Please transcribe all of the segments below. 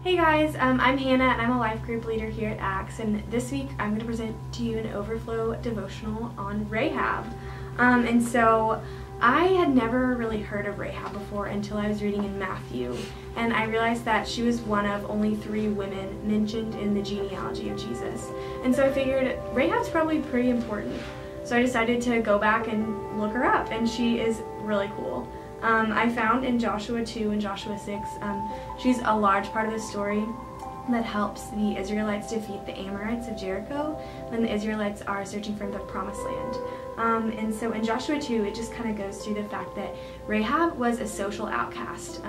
Hey guys, I'm Hannah and I'm a life group leader here at Acts, and this week I'm going to present to you an Overflow Devotional on Rahab. And so I had never really heard of Rahab before until I was reading in Matthew, and I realized that she was one of only 3 women mentioned in the genealogy of Jesus. And so I figured Rahab's probably pretty important. So I decided to go back and look her up, and she is really cool. I found in Joshua 2 and Joshua 6, she's a large part of the story that helps the Israelites defeat the Amorites of Jericho when the Israelites are searching for the promised land. And so in Joshua 2, it just kind of goes through the fact that Rahab was a social outcast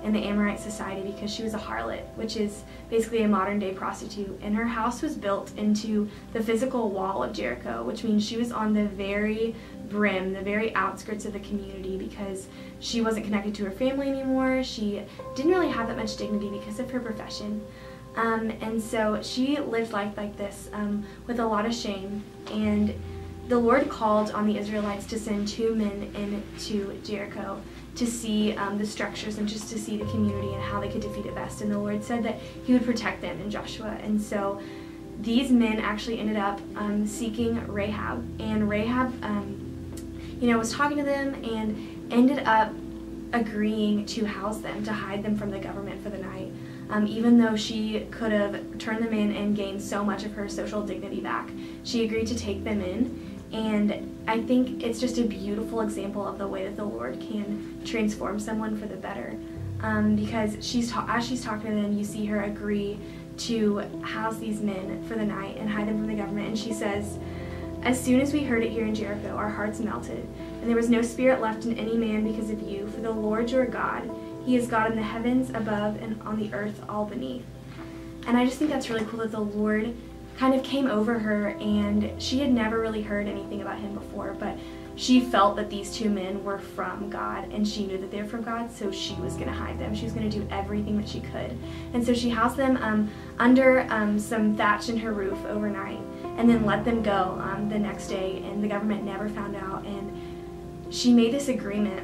in the Amorite society because she was a harlot, which is basically a modern-day prostitute. And her house was built into the physical wall of Jericho, which means she was on the very brim, the very outskirts of the community, because she wasn't connected to her family anymore. She didn't really have that much dignity because of her profession. And so she lived life like this with a lot of shame, and the Lord called on the Israelites to send 2 men into Jericho to see the structures and just to see the community and how they could defeat it best. And the Lord said that he would protect them in Joshua. And so these men actually ended up seeking Rahab, and Rahab was talking to them and ended up agreeing to house them, to hide them from the government for the night. Even though she could have turned them in and gained so much of her social dignity back, she agreed to take them in. And I think it's just a beautiful example of the way that the Lord can transform someone for the better. Because as she's talking to them, you see her agree to house these men for the night and hide them from the government. And she says, "As soon as we heard it here in Jericho, our hearts melted, and there was no spirit left in any man because of you. For the Lord your God, he is God in the heavens above and on the earth all beneath." And I just think that's really cool that the Lord kind of came over her, and she had never really heard anything about him before, but she felt that these 2 men were from God, and she knew that they were from God, so she was going to hide them. She was going to do everything that she could. And so she housed them under some thatch in her roof overnight, and then let them go the next day, and the government never found out. And she made this agreement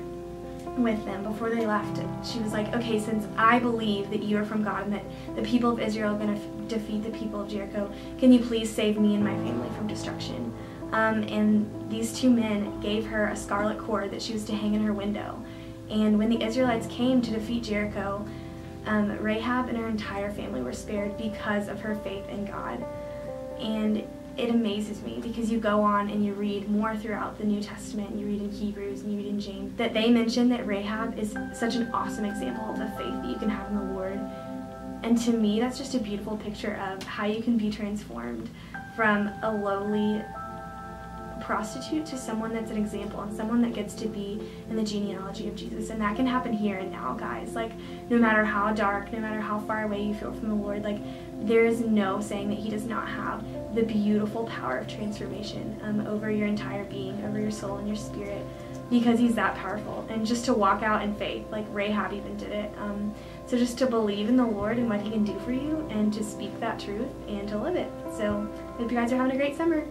with them before they left. She was like, "Okay, since I believe that you are from God and that the people of Israel are going to defeat the people of Jericho, can you please save me and my family from destruction?" And these 2 men gave her a scarlet cord that she was to hang in her window. And when the Israelites came to defeat Jericho, Rahab and her entire family were spared because of her faith in God. And it amazes me because you go on and you read more throughout the New Testament, and you read in Hebrews and you read in James, that they mention that Rahab is such an awesome example of the faith that you can have in the Lord. And to me, that's just a beautiful picture of how you can be transformed from a lowly prostitute to someone that's an example and someone that gets to be in the genealogy of Jesus. And that can happen here and now, guys. Like, no matter how dark, no matter how far away you feel from the Lord, like, there is no saying that he does not have the beautiful power of transformation over your entire being, over your soul and your spirit, because he's that powerful. And just to walk out in faith, like Rahab even did it. So just to believe in the Lord and what he can do for you, and to speak that truth and to live it. So I hope you guys are having a great summer.